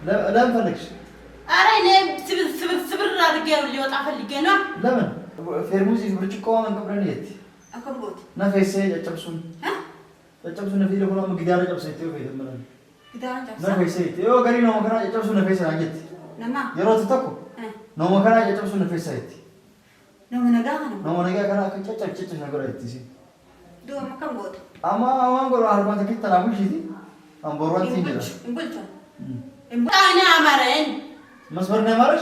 لا مفلكش أرى ليه سبر رجال اللي وطعف اللي جنا لمن فيرموزي برشقوا من قبرنيتي أكون بود نفسي جابسون ها جابسون نفيل كلهم مقدار جابسون تيو في دمنا قدام جابسون نفسي تيو غري نو مكان جابسون نفسي عنجت نما يرو تتكو نو مكان جابسون نفسي نو نجاهنا نو نجا كنا كتشا نقول سي دو مكان بود أما أقول أربعة كيت تلعبوا شيء أم بروان تيجي إمبولتون أنا أمرين مسمر نمارش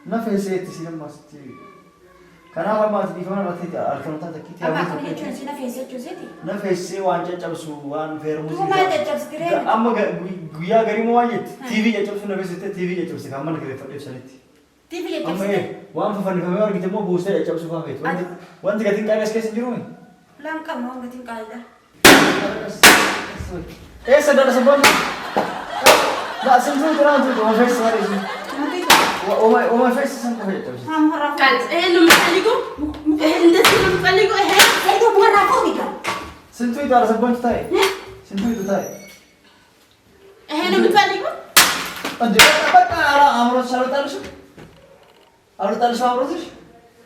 نفسي تسير ماستي كان أول ما تدي فما رتيت الكلام تاعك أما كنا يجون سينا فيسي جوزيتي نفسي وان جابسو وان فيرموزي تو ما تجابس كريه أما غيا غري مواجد تي في جابسو نفسي تي في جابسو كمان كده فدي سنتي تي في جابس أما وان ففني فما ورا كده مو بوسة جابسو فاهمت وانت قاعدين كايس كيس جرومي لام كم هو قاعدين كايدا إيه سدر سبون لا سنتو ترى أنتو ما فيش سوالف وما فيش سنتو هي جابسو هم هرا قال إيه نو مخليكو إيه ندسي نو مخليكو إيه تو مرة فوقي سنتو ترى سبون تاي سنتو تاي إيه نو مخليكو أنت بقى على أمر الشارع تارشوا أمر تارشوا أمرتش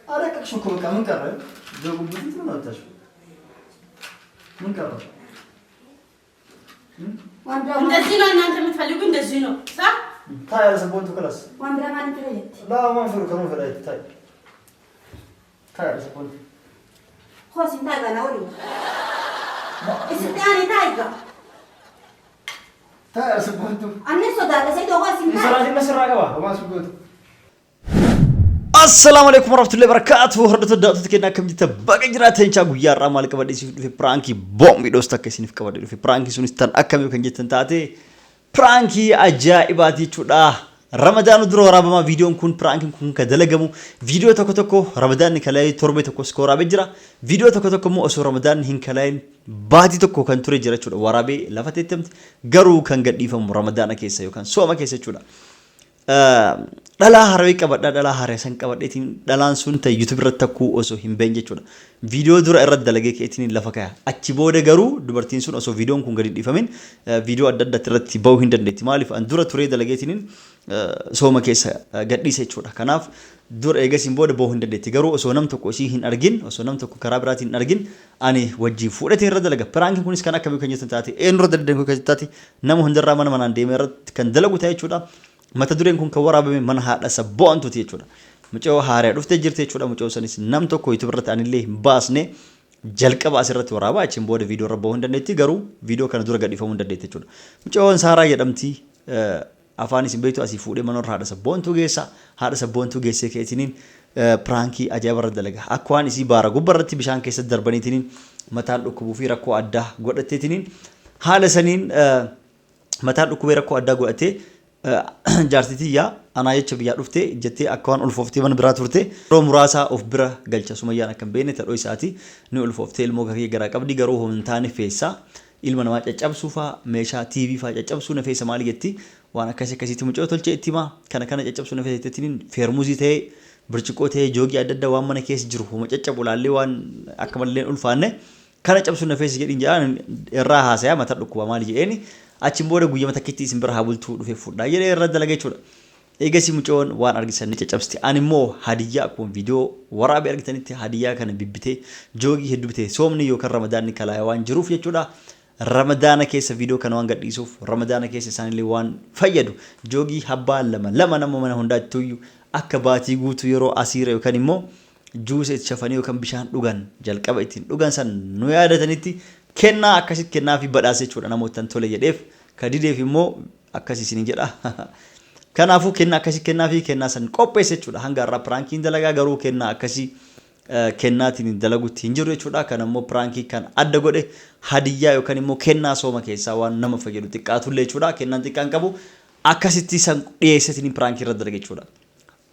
أراك شو كم كمان كره جو بودي تروح نتاشو من كره ندسي نو أنت مخليكو ندسي نو صح تاي على سبون تو كلاس وان برا ما نتريت لا ما فرق كمان فرق تاي تاي على سبون خلاص انتهى أنا أقولي استني تايجا تاي على سبون تو أنا صدق سيد هو سيد يسرع دي مسرع كوا وما سبون السلام عليكم ورحمة الله وبركاته. هردت الدعوة كنا كم جت بعجرات هنشا غيار رامال كبادي في برانكي بوم بيدوستا كسين في كبادي في برانكي سونستان أكمل كن جت تنتاتي برانكي أجائباتي شودا رمضان درو رابما فيديو كون برانكي كون كدلجمو فيديو تكو رمضان نكلاي تربة تكو سكورا بجرا فيديو تكو مو أسو رمضان هنكلاين بادي تكو كان توري جرا شودا ورابي لفتتم جرو كان قد يفهم رمضان كيسة يو كان سوما كيسة شودا dhala harwee qabadha dhala haree san qabadheetiin dhalaan sun ta'e YouTube irratti takkuu osoo hin beekne jechuudha. Viidiyoo dura irratti dalagee keetiin lafa kaya. Achi booda garuu dubartiin sun osoo viidiyoon kun gadi dhiifamin viidiyoo adda addaatti irratti bahuu hin dandeetti. Maaliif an dura turee dalageetiin sooma keessa gadhiisa jechuudha. Kanaaf dura eegasiin booda bahuu hin dandeetti. Garuu osoo nam tokko isii hin argin, osoo nam tokko karaa biraatiin hin argin, ani wajjin fuudhatee irra dalaga. Piraankiin kunis kan akkamii kan jettan taate, eenyu irra dalagan kan taate, nama hundarraa mana manaan deemee irratti kan dalagu ta'e jechuudha. mata dureen kun kan waraabame mana haadha sabboontu jechuudha. Mucoo haaree dhuftee jirti jechuudha. Mucoo sanis nam tokko YouTube irratti anillee hin baasne jalqaba asirratti waraabaa achiin booda viidiyoo irra bahuu hin dandeetti garuu viidiyoo kana dura gadhiifamuu hin dandeetti jechuudha. Mucoon Saaraa jedhamti afaan isin beektu asii fuudhee mana haadha sabboontu geessa. Haadha sabboontu geessee keetiniin piraankii ajaa'iba irra dalaga. Akka waan isii baara gubba irratti bishaan keessatti darbaniitiniin mataan dhukkubuu fi rakkoo addaa godhatteetiniin haala saniin mataan dhukkubee rakkoo addaa godhattee jaartitiyyaa anaa jecha biyyaa dhuftee jettee akka waan ulfooftee mana biraa turte yeroo muraasaa of bira galcha sumayyaan akka hin beekne ta'uu isaati ni ulfooftee ilmoo garii garaa qabdi garuu hin taane feessaa ilma namaa caccabsuu fa'aa meeshaa TV fa'aa caccabsuu na feessa maali jetti waan akkasitti mucoo tolchee itti himaa kana caccabsuu na feessettiin feermuuzii ta'ee birciqoo ta'ee joogii adda addaa waan mana keessa jiru homa caccabu laallee waan akka malleen ulfaanne kana cabsuu na feessa jedhin jedhaan irraa haasayaa mata dhukkuba maali jedheeni achiin booda guyyaa takkiitti isin bira habultuu dhufee fudhaa jedhee irra dalaga jechuudha. Eegasii mucoon waan argisan ni caccabsti. Ani immoo hadiyyaa akkuma viidiyoo waraabee argitanitti hadiyyaa kana bibbitee joogii hedduu bitee soomni yookaan ramadaanni kalaaya waan jiruuf jechuudha. Ramadaana keessa viidiyoo kana waan gadhiisuuf ramadaana keessa isaanillee waan fayyadu joogii habbaa lama nama mana hundaatti akka baatii guutuu yeroo asiira yookaan immoo juusa itti shafanii yookaan bishaan dhugan jalqaba ittiin dhugan san nu yaadatanitti kennaa akkasitti kennaa fi badhaasa jechuudha namootaan tole jedheef kadideef immoo akkasii isin jedha. Kanaafuu kennaa akkasii kennaa fi kennaa san qopheesse jechuudha. Hanga irraa piraankiin dalagaa garuu kennaa akkasii kennaatiin dalagutti hin jiru jechuudha. Kan immoo piraankii kan adda godhe hadiyyaa yookaan immoo kennaa sooma keessaa waan nama fayyadu xiqqaatullee jechuudha. Kennaan xiqqaan qabu akkasitti san dhiyeessatiin piraankii irra dalaga jechuudha.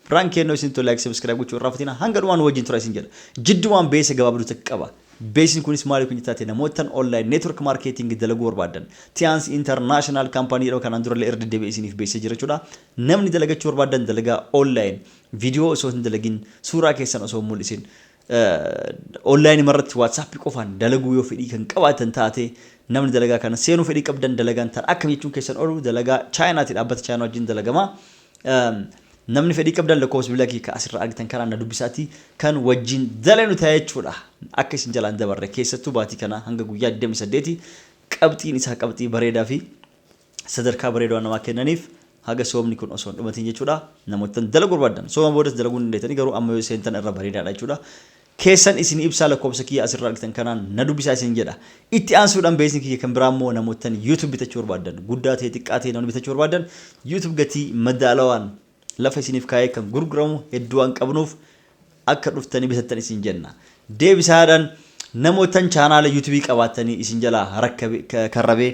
Prank no isin to like subscribe gochuu raafatina hanga dhumaan wajjin tura isin jedha. Jiddumaan beesa gabaabduu takka qaba. Beesin kunis maali kun jitaate namootaan online network marketing dalagu barbaadan. Tians international company yeroo kanaan dura irra deddeebi'ee isiniif beeksisee jira jechuudha. Namni dalagachuu barbaadan dalagaa online video osoo hin dalagin suuraa keessan osoo mul'isin online marratti WhatsApp qofaan dalaguu yoo fedhii kan qabaatan taate namni dalagaa kana seenuu fedhii qabdan dalagaan tan akkam jechuun keessan oolu dalagaa Chaayinaati dhaabbata Chaayinaa wajjin dalagama. Namni fedhii qabdan lakkoofsa bilbilaa kee asirra argitan kanaan na dubbisaati kan wajjin dalanu ta'ee jechuudha. Akka isin jalaan dabarre keessattuu baatii kana hanga guyyaa 28 qabxiin isaa qabxii bareedaa fi sadarkaa bareedaa namaa kennaniif haga soomni kun osoo hin dhumatin jechuudha. Namoota dalaguu barbaadan sooma boodas dalaguu hin dandeettanii garuu amma yoo seentan irra bareedaadha jechuudha. Keessan isin ibsaa lakkoofsa kiyya asirra argitan kanaan na dubbisaa isin jedha. Itti aansuudhaan beeksisni kiyya kan biraa immoo namoota YouTube bitachuu barbaadan guddaa ta'e xiqqaa ta'e namni bitachuu barbaadan YouTube gatii madaalawaan lafa isiniif kaayee kan gurguramu hedduu waan qabnuuf akka dhuftanii bitattan isin jenna. Deebisaadhaan namootan chaanaala YouTube qabaatanii isin jalaa karrabee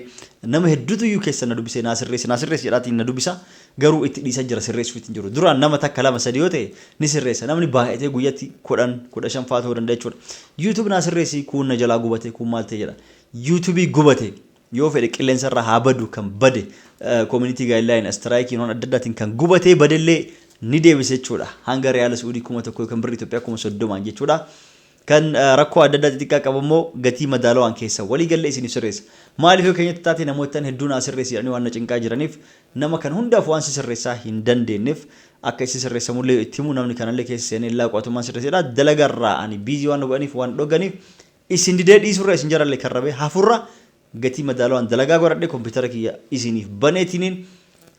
nama hedduutu iyyuu keessa na dubbisee naa sirreessi jedhaatiin na dubbisa garuu itti dhiisa jira sirreessuu ittiin jiru. Duraan nama takka lama sadii yoo ta'e ni sirreessa namni baay'atee guyyatti 10-15 fa'aa ta'uu danda'a jechuudha. YouTube naa sirreessi kun na jalaa gubate kun maal ta'e jedha. YouTube gubate yoo fedhe qilleensa irraa haa badu kan bade community guideline strike noon adda addaatiin kan gubatee badellee ni deebise jechuudha. Hanga Riyaala Suudii 1000 kan birrii Itoophiyaa 30 jechuudha. Kan rakkoo adda addaa xixiqqaa qabu immoo gatii madaalawaan keessa walii galee isiniif sirreessa. Maaliif yoo keenyatti taate namoottan hedduun asirreessi jedhanii waan na cinqaa jiraniif nama kan hundaaf waan sirreessaa hin dandeenyeef akka isin sirreessamullee itti himu namni kanallee keessa seenee illaa qo'atummaan sirreessedha. Dalagarraa ani biizii waan godhaniif waan dhoganiif isin didee dhiisurra isin jarallee karrabee hafurra gatii madaalawaan dalagaa godhadhee kompiitara kiyya isiniif baneetiniin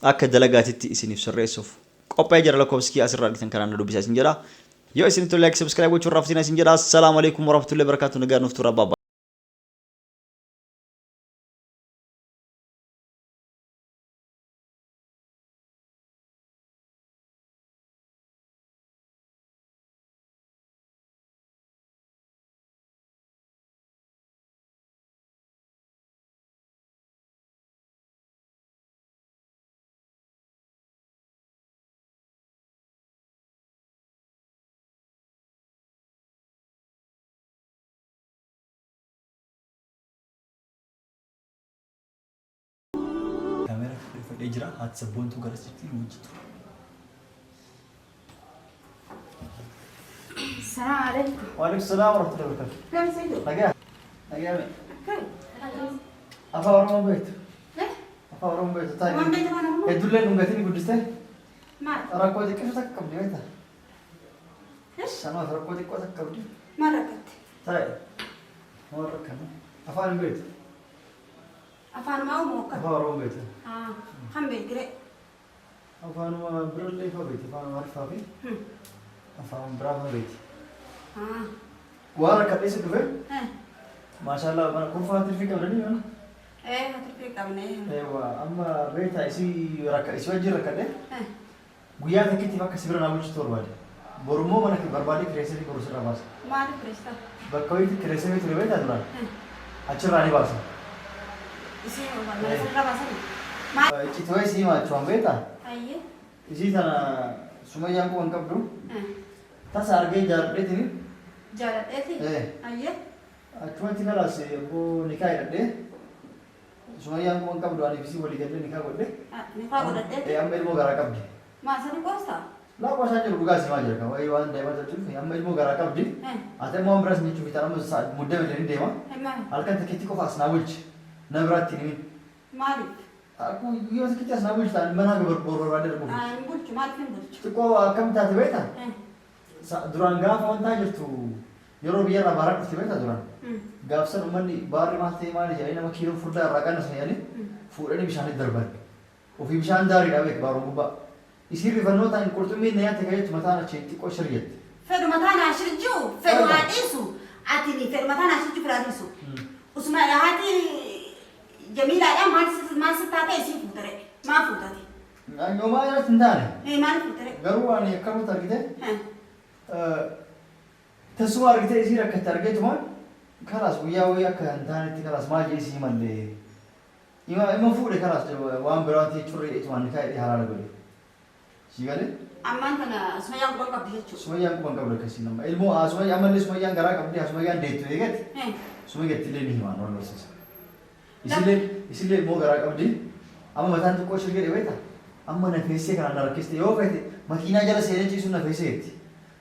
akka dalagaatitti isiniif sirreessuuf qophaa'ee jira lakkoofsi kiyya asirraa argitan kanaan na dubbisaa isin jedha. Yo isin to like subscribe gochuun raafsiina isin jedha. Assalamu alaikum warahmatullahi wabarakatuh. Nagaa nuuf tura baba. Kamera fudhadhee jira. Haati sabboontuu gara sitti hojjetu. Assalamu alaikum. Waalaikum salaam warahmatullahi wabarakatuh. Kam sayyidu? Nagaa. Nagaa me. Kam? Afaan Oromoo beektu. Afaan Oromoo beektu. Waan beektu afaan Oromoo? Hedduullee dhungatiin guddistee. Maal? Rakkoo xiqqoo takka qabdi beekta. Sanaaf rakkoo xiqqoo takka qabdi. Maal rakkatte? Taa'e. Maal rakkana? Afaan hin beektu. Afaan maa uumoo akkam? Afaan Oromoo beektu. Kan beekire? Afaanuma birallee fa'aa beekti. Afaanuma Arifaa fi afaan biraa fa'aa beekti. Waan akka dhiyeessu dhufe. Maashaallah mana kurfaa tirfii qabdanii mana. Tirfii qabnee. Amma beektaa isii wajjin rakkadhe. Guyyaa takkiitiif akka sibira naa bulchitu barbaade. Borummoo mana barbaade kireessee fi borusirraa baasa. Maaliif kireessa? Bakka wayiitti kireessee ture beektaa duraan. Achirraa ni baasa. Isii mana sirraa baasanii? Citoo isii maachuun beektaa? Ayyee. Isii tana sumayyaan kun qabdu. Tasa argee jaaladheetini. Jaaladheeti? Ayyee. Achumatti kalaas yommuu nikaa hidhadhee. Sumayyaan kun qabdu ani bisii walii gallee nikaa godhe. Nikaa godhadheeti? Amma ilmoo garaa qabdi. Maasani qoostaa? Laa qoosaan jiru dhugaa simaa jira kan wayii waan daa'ima tolchuuf amma ilmoo garaa qabdi. Ati immoo biras ni cufitan amma muddee illee ni deema. Halkan takkiitti qofa as naa bulchi. Na biraatti ni. Maaliif? Aku yoo takkiitti as naa bulchi ta'an mana barbaadee darbu. Hin bulchu maaliif hin bulchu? Xiqqoo akkam taate beektaa? Duraan gaafa wantaa jirtu yeroo biyyarraa baaraa dhufte beektaa duraan. Gaafsan uummanni baarri maal ta'e maali jedhanii nama kiiloo furdaa irraa qannas jedhanii fuudhanii bishaanitti darban. Ofii bishaan gaariidha beek baaroon gubbaa. Isin rifannoo ta'an qurxummiin nyaate kajeetu mataan achi xiqqoo shiryetti. Fedhu mataan ashirjuu fedhu haadhiisu ati fedhu mataan ashirjuu firaatiisu. Usuma haati jamiilaadhaan maal sittaate isii fuutare maal fuutate? Yooma irratti hin taane. Maal fuutare? Garuu ani akkamitti argite? Tasuma argite isii rakkatti argeetumaan kalaas guyyaa wayii akka hin taanetti kalaas maal jee isii mallee. Ima fuudhe kalaas waan biraatti curree itumaan ni kaa'ee halaala godhe. Sigalee? Ammaan kana sumayyaan quban qabdi jechuudha. Sumayyaan quban qabdi akkasii nama. Ilmoo sumayyaan ammallee sumayyaan garaa qabdi sumayyaan deettu eegatti. Sumayyatti illee ni himaan wal barsiisa. Isillee ilmoo garaa qabdi. Amma mataan xiqqoo shirgee beektaa? Amma nafeessee kanaan na rakkiste yoo feete makiinaa jala seenee ciisuun nafeessee jetti.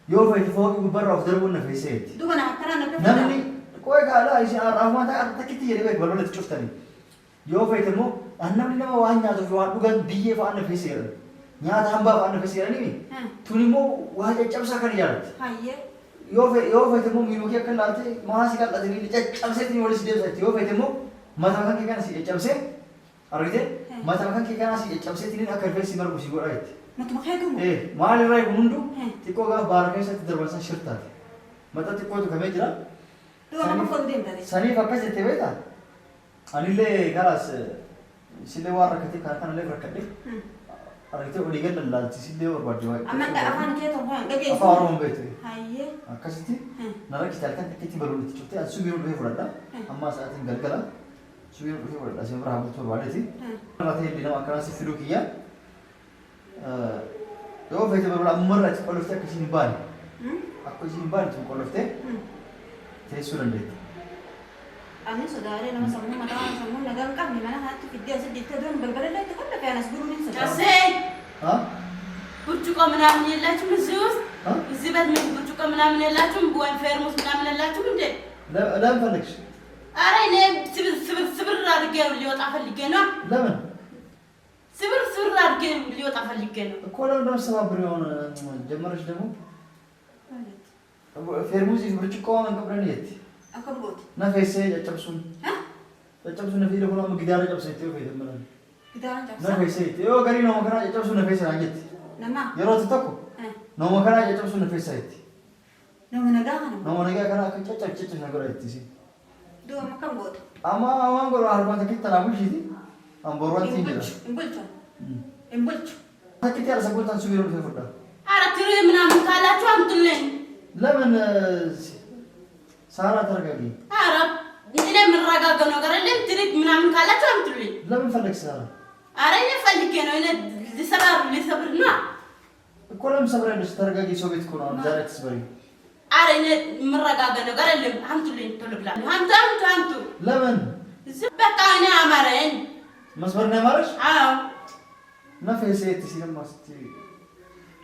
يوفي تفوق برا في درب النفسيات دوبنا أكلنا نبي نمني كوي قال ايش الرحمن تكتي يلي بيت ولا تشوفتني يوفي تمو أنا من ما واحد نادو في واحد بقول بيجي فأنا فيسير نياد هم بقى فأنا فيسير نيمي توني مو واحد يجيب سكر يارد هاي يوفي تمو مينو كي أكل لاتي ما هسي كات لاتي نيجي جيب سكر ولا سيدي سكر يوفي تمو ما تبغى كي كان سي جيب سكر أريده ما تبغى كي كان سي جيب سكر تنين أكل فيسي مرة بسيط رايت ما تبغى كم إيه ما لي راي بمندو تيكو كا باركة ستة دربان شرطة متى تيكو تو كمية جرا دوبنا ما فندم ده سني فكر ستة أنا اللي خلاص سيدي وارا كتير كان اللي بركض أريته ودي قال لا تسيدي ورا بجوا أما ده أفان كده طبعا ده أفارهم بيتي هاي أكاسيتي نرى كتير كان كتير بلون تشوفتي أسوي يوم بيه فردا أما ساعتين قال كلا سوي يوم بيه فردا سيم برا بتوع بعدتي أنا تهي اللي نما كنا سفيروكيا يوم بيتي بقول مرة تقول له كشي نبان أكو شيء نبان تقول له تهي سورن بيت أنا صداري أنا مسمون ما كان مسمون نقول كم من أنا هاتي في الدنيا سدي تدون بالبلد لا تقول لك أنا سبورو من صدار جاسين ها برتقال من عمل يلاتهم الزوز الزبد من برتقال من عمل يلاتهم بوين فيرموس من عمل يلاتهم ده لا ما فلكش أرينا سبر رارجع اللي وطعف اللي جنا لا من سبر رارجع اللي وطعف اللي جنا كل يوم سبب بريون جمرش دمو فيرموزي برتقال من قبرنيتي أكم بوت نفسي يجبسون يجبسون نفسي لو كنا مقدار يجبسون تيو في دمنا كده أنا جالس نفسي تيو غري نو مكان يجبسون نفسي عنجت نما يروت تكو نو مكان يجبسون نفسي نو من أدانا نو مكان كنا كتشتش نقول تيسي دو ما كم بوت أما قولوا هربان تكيت تناول شيء أم بروان تيجي إمبلش تكيت يا رسول تان سويرون في فردا أنا ترى من عمل كلا شو عم تقولين لا من سارة ترقاقي عرب إني من رجع كنا قرر ترى من عمل كلا شو عم تقولين لا من فلك سارة أرينا فلك أنا إن لسبرنا كلهم سبرين بس ترقاقي سويت كنا جارك سبري أرينا من رجع كنا قرر هم تقولين تقول بلا هم تو لا من زبك أنا أمرين مسبرنا مارش نفسي تسير ما ستي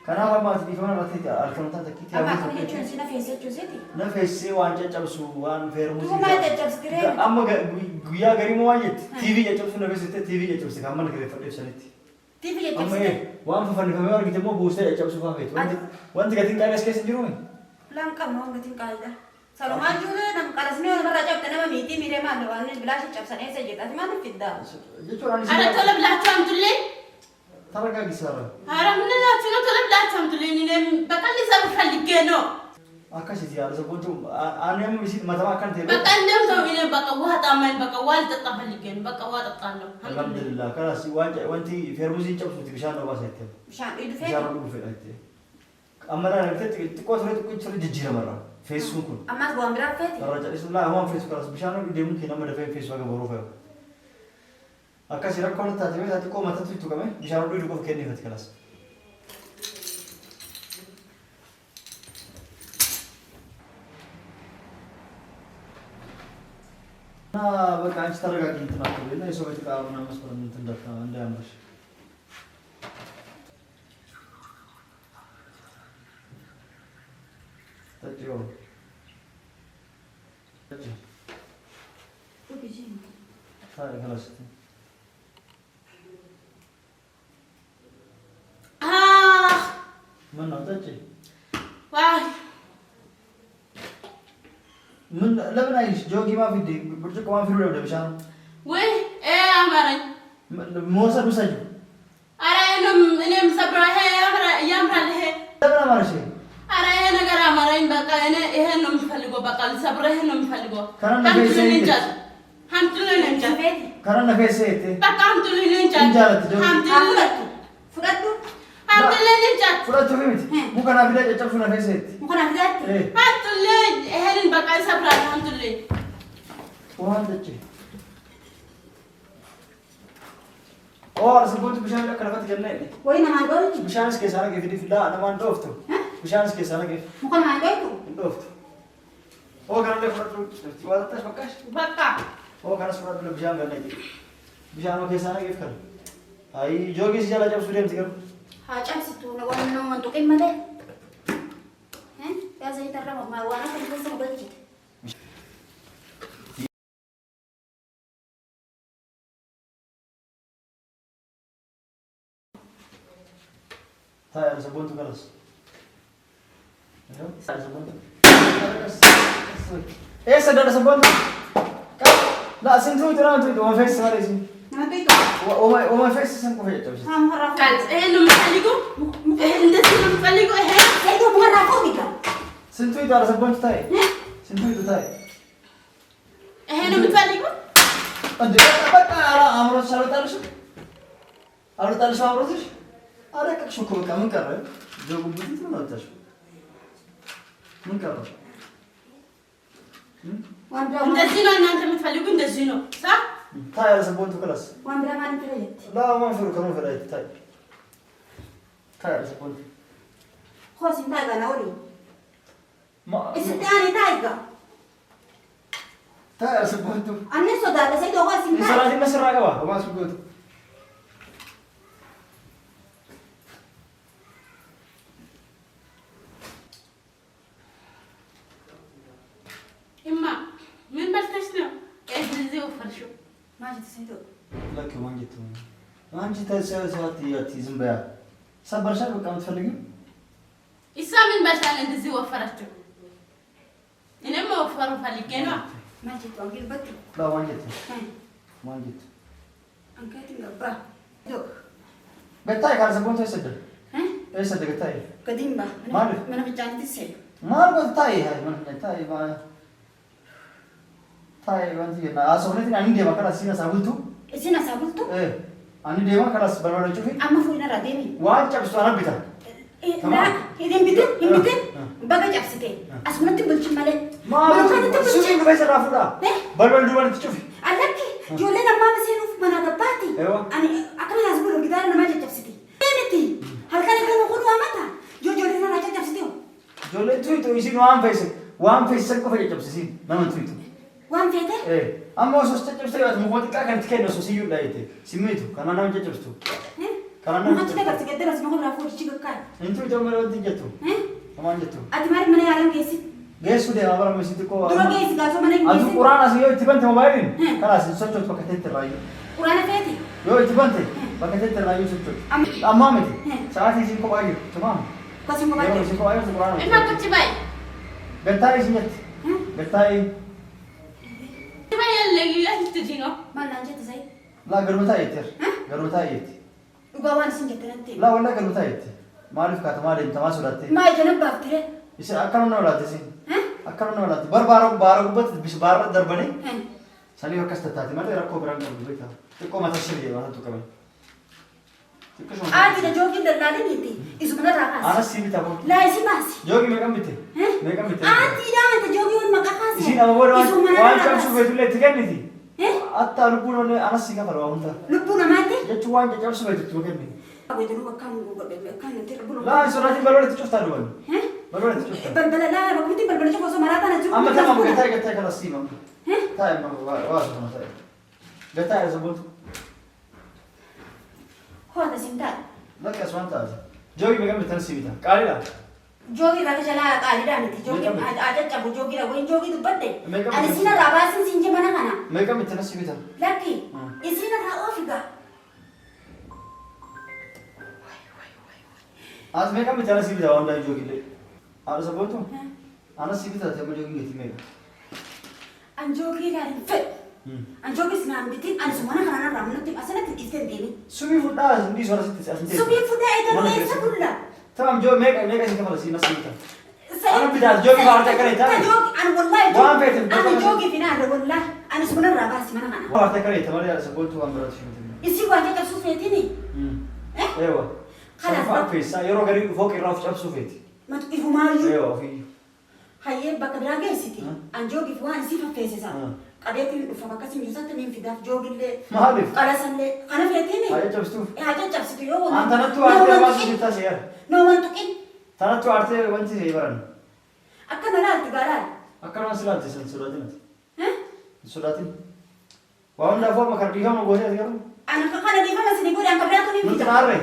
كان أول ما تبي فما رتيت الكلام تكيت أما كم يجون سينا في سيت جوزتي نفسي وانجا جبسو وان فيرموزي تو ما تجبس كريم أما غيا غري مواجد تي في جبسو نفسي تي في جبسو كمان غير فدي سنتي تيجي أما جبس إيه وان ففني فما ورا كتبوا بوسة جبسو فافيت وانت قاعدين كايس كايس جرومي لام كم نوع قتين كايدا سلمان جونا نم كارسني ولا مرة جب تنا ما ميتي ميري ما لواني بلاش جبس أنا سجيت أسمع نفيدا أنا طلب لا شو عم تقولين ترى قاعد يسارة هذا من لا شو طلب لا شو عم تقولين إني بكالي سبب فلك أنا أكاسي يا رسول كنتم أنا يوم بيصير ما تبغى كان تبغى بكالي يوم تومين بكواه تامين بكواه تطفلك أنا بكواه تطلع الحمد لله خلاص وانتي فيرموزي جبسو تبيشان لو بس هيك مشان إيد بيشان فين لو في هيك أما أنا قلت تقول تقول جيجيرا مرة فيسبوك أما تقوم برا فيتي الرجال اسمه لا هو فيسبوك خلاص بيشانو يدي ممكن أما دفع فيسبوك بروفه أكاسي ركون تاتي بس هتكون ما تطلع تكمل بيشانو دو يدوك كني فت خلاص أنا بقى عايز ترجع كنت ناكل لنا يسوي تكاونا مسؤول من تندفع عندي أمرش تجيو تجي هاي خلاص من تجي واي من لا بنعيش جوجي ما في دي برجع ما في ولا بشان وي إيه أمرين موسى بسجو أنا إني مسبرة هي أمر له لا بنا ماشي أنا نقرأ أمرين بقى أنا إيه نم فلقو بقى الصبر إيه نم فلقو كرنا هم في تلين سيد جد هم تلين جد كرنا في سيد بقى هم تلين جد إنجالت جو هم تلين فرادو هم تلين جد فرات فهمت مو كان في ده جابسونا في سيد ممكن أفدات إيه هم تلين إيه بقى الصبر هم تلين وهان تجي أوه أنا سبوت بشان لك كلفت جنة وين ما عندوش بشانس كيس أنا كيف لا أنا ما ندوفته بشانس كيس أنا كيف ممكن ما عندوش ندوفته هو كان له فرات وهذا تاش بكاش بقى هو كان فرات له بشان جنة بشان ما كيس أنا كيف كان أي جوجي سجلا جاب سوريا متكلم هاجم ستون وانا منطقين ماذا يا زين ترى ما وانا كنت لسه بقول طيب أنا سبونته خلاص. أيوه أنا سبونته. إيه سدد سبونته؟ لا سنتوي ترى أنتوا وما فيش سوالف سن. ما تيجي. وما فيش سن كوفية تبص. هم هرافو. قال إيه إنه مخليكم إيه إنت سنو مخليكم إيه إيه هم هرافو بيكا. سنتوي ترى سبونته تاي. سنتوي تاي. إيه إنه مخليكم أنت بقى على أمر الشارع تارش. أمر تارش ما أمرتش. أراك شو كم كم كره. جو بودي ما تارش. من كره. وان أنت برا سنو إن أنت مخليكم أنت سنو صح؟ تاي أنا سبونته خلاص. وان برا ما نتريت. لا ما في كلام في الأيد تاي. تاي أنا سبونته. خلاص انت أنا أقولي. ما. إستاني تايجا. تاي أنا سبونته. أنا صدق بس إذا خلاص انت. إسرائيل ما سرعة كوا. وما سبونته. إما من بلتشنا إيه زي وفرشوا ما جت سيدو. لك ما جيت ما جيت سواتي زنبيا صبر شاب كم تفلقي إسا من بلتان إنت زي وفرشوا إنما ما وفروا فلقينا ما جت وانجيل بتو. لا ما جيت هاي. ما جيت أنكتي نبرا. دو. بتاعي كان سبونته يسدد ها؟ يسدد بتاعي قديم با. مالك؟ من في جانتي سيل. ما أقول تاعي هاي من تاعي ما تاعي ما تيجي أنا أصلا أني ديما كلا سينا سابلتو إسينا سابلتو. إيه أني ديما كلا سبلنا نشوفي أما فوينا رديني. وان جاب سؤال بيتا لا إذا بيتين بقى جابستي. أسمع تبلش ماله. ما سوي بس رافورا بلبل دوبان تشوفي ألاكي جولنا ما بسينو في مناطق باتي. أيوة. أنا أكمل أسبوع كده أنا ما جت جابستي. تنتي. هل كان كانوا يقولوا أمتى؟ جولنا ما جت جابستي. جولة تويتو يصير وان فيس سكوا في جاب سين نعم تويتو وان فيته؟ إيه أما وصلت جاب سين مخاطك كان تكين سوسيو لا يتي سميتو كان أنا نجى جابستو كان أنا ما تقدر تقدر أسمع كل رافور تيجي كان. أنتو جام مرة تيجتو كمان جتو أتمنى من يعلم كيسي. جيسو ده أمر مسيتي كوا دورا كيسي قاسو من أنتو كيسي. قرآن أسيو تبنت موبايلين خلاص سوتشوت بكتير ترايو قرآن فيتي. يو تبنت بكتير ترايو سوتشوت أما متى ساعات يجي كوا تمام قاسو يو موبايل. يجي كوا قرآن إما كنت باي بتاعي سنت بتاعي ما يلي لا تجينو ما نانجت زي. لا قربتاعي يتر قربتاعي يتي وقوان سنجت ننتي. لا ولا قربتاعي يتي ما أعرف كاتماري أنت ما سولتي ما يجنب بافتري. يصير أكرمنا ولا تسين أكرمنا ولا بار قبت بس بار دربني سالي وكست تاتي ما ترى كوبران قبل بيتا تكو ما تشري ما تتو كمان آدي ده جوجي دلالي نيتي. إسمنا راكاس. أنا سيبي تابو لا إسي باسي. جوجي ميكام بيتي ميكام بيتي آدي ده أنت جوجي والمكاكاسي. إسي أنا بقول إسمنا وان كم راكاس. شو بيتولي تكني أتا لبون أنا سيكا فروا أنت لبونا ماتي. يجوا وان كم شو بيتولي تكني أبغى تروح كان نتي لبونا. لا سوراتي بلورة تشوف تالوان بلورة تشوف بل لا بقولي بل شوف وصل مرات أنا جوجي. أما تمام قتاي كلا سيما تاي ما واسط ما تاي قتاي زبون هو هذا سنتال. لا كاسوان تاج جوجي ميكام بيتنا سيبي تا قالي لا جوجي راك جلا قالي لا نتي جوجي ميكام. أجا جابو جوجي لا وين جوجي تبدي. ميكام. أنا سينا راباسين سينجي منا كنا. ميكام بيتنا سيبي تا لكن إسينا رأوفيكا. आज मैं कम बेचारा सीबी था ऑनलाइन जोगी ले आना सब बोलतो आना सीबी था जब जोगी गई थी मैं Anjogi dari fit. Anjogi senang bitin. Anu semua nak anak ramu nanti asal nanti isten dini. सुबी फुटा नी सोरा से असंते Subi fuda itu Mana dia biasa? sebulan. तमाम जो मैं कैसे कमल सीना सीबी था Saya. Anu bicara jogi bawa tak kereta. Jogi anu wallahi. Wah, betul, betul. Anu jogi fina anu wallahi. Anu sebenarnya rabas mana mana. बाहर तक करे तुम्हारे यार सब बोलतो हम बड़ा सीबी था Isi wajah tak sufet ini. ايوه خلاص خلاص بقى. فيس يورو غريب فوق الراف شاب سوفيتي Matu ibu malu. ايوه في Haye bakka biraa geessiti. Anjoogi fi waan isii faffeessisa. Hmm. Qabeetiin dhufa bakka siin jirsaatti niin fidaaf joogillee. Maaliif? Qalasallee. Kana feetini. Haye cabstuuf. Haa caccabsitu yoo waan. An tanattu aartee baasuu jirtaa seera. Nooman tuqin. Tanattu aartee wanti see baran. Akka nalaatti gaalaal. Akkanuma silaatti san sodaatinati. Sodaatin. Waa hundaa fooma kardiifama gootee as garu. Ana kana dhiifama isin godhe akka biraa tuni. Nuti naarre.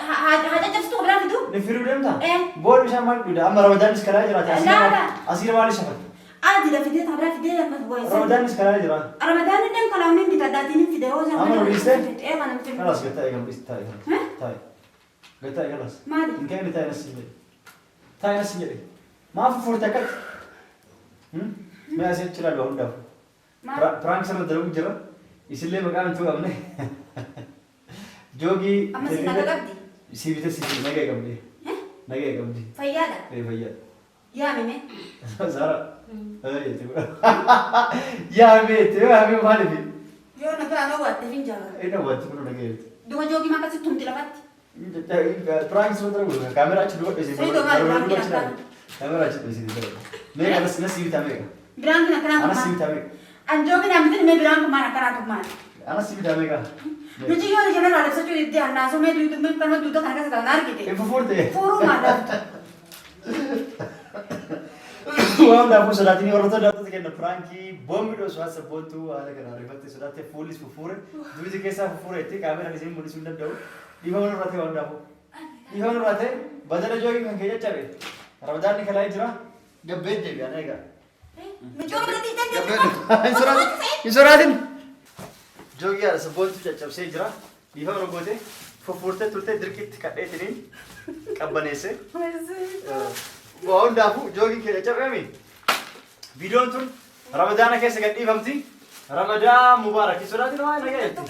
Haa caccabsitu biraa fidu. نفرو دمتا إيه. بول مش عمال كده أما رمضان مسكرا جرا لا، لا. أصير مالي شفت عادي لا فيديو تبرا فيديو ما تبغى رمضان مسكرا جرا رمضان اللي كلامين بتداتين فيديو زي أما لو بيستة؟ إيه أنا متفق خلاص قلت أيها بيست تاي تاي قلت أيها خلاص ما أدري إن كان تاي نسيجي تاي نسيجي ما في فرتكت ما أسير تلا لون دافو ما فرانك سر درو جرا इसलिए मकान तो हमने जोगी أما سنة قبدي सीबीते सीबी नगे कबडी فيادا ए भैया يا ميمي सारा अरे ते या मे ते हमें माने भी يو نقول أنا وقت فين جاوا इतना बात तो नगे دو جوجي ما كسر تون تلافت प्राइम सर درو कैमरा अच्छी डुबट ऐसे सही तो बात है, कैमरा अच्छी ऐसे मैं अना सीबी थामेगा برانك نكرا अना सीबी थामेगा أنجوبي نعمل مي برانك ما نكرا تكمان अना सीबी थामेगा نجي يوم نجي نلعب سجود يدي الناس وما يدو من كلمة دودا كان كذا نار كده ए फुफुरते فورو ما دفت waan daafu sodaatini warroota daawwatu kenna Firaankii boombiidhoo su'aa sabboontuu haala kanaan rifatte sodaatee fuulis fufuure duuti keessaa fufuure itti kaameraan isiin mul'isuu hin danda'u dhiifama nurraatee waan daafu dhiifama nurraatee badala joogii kan kee jajjabe ramadaanni kalaa jira gabbeen deebi'an eegaa مجور بدي تنتهي hin soraatin joogii haala sabboontuu caccabsee jira dhiifama nurgootee fufuurtee turtee dirqitti kadheetiniin qabbaneesse waan daafu joogii kee caccabame viidiyoon tun ramadaana keessa gadhiifamti ramadaan mubaarak sodaatin waan nagayetti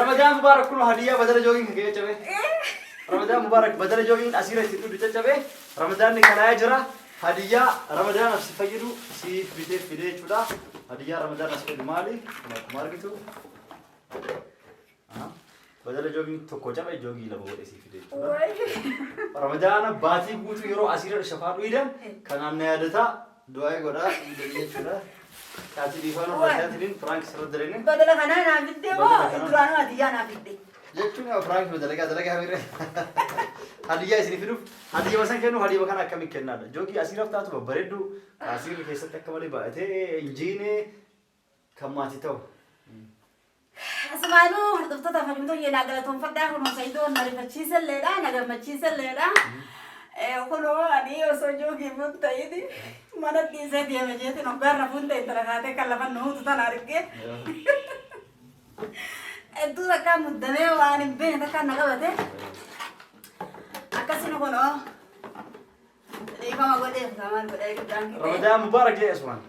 ramadaan mubaarak kun hadiyyaa badala joogiin kan caccabe ramadaan mubaarak badala joogiin asiira itti dhudu caccabe ramadaanni kalaa jira hadiyyaa ramadaan si fayyidu si bitee fidee jechuudha hadiyyaa ramadaan as fayyidu maali akkuma argitu badala joogiin tokko cabe joogii lama godhe si fidee jechuudha ramadaana baatii guutuu yeroo asiira shafaa dhuidan kanaan na yaadataa du'aa godhaa jechuudha kaati dhiifaan hojjataatiin Firaank sirra dareen بدل خنا أنا بدي هو إدرانو هدية أنا بدي jechuun yaa Firaank dalagaa hamiree hadiyyaa isin fiduuf hadiyyaa wasan kennu hadiyyaa kana akkamiin kennaadha joogii asiiraaf taatu babbareeddu asiirri keessatti akka malee baay'atee injiinee kan maatii ta'u أسمعنا هردفت تفهمتو ينادى توم فدا كنا سيدون نري مچيس الليلة نجا مچيس الليلة كنا أني وسوجو كيفون تايدي mana dise dia mejete no garra punta entragate kalavan no tuta narike edu raka muddame wani be taka nagabate akasi no kono rifa magode zaman kodai kudangi Ramadan mubarak ya Usman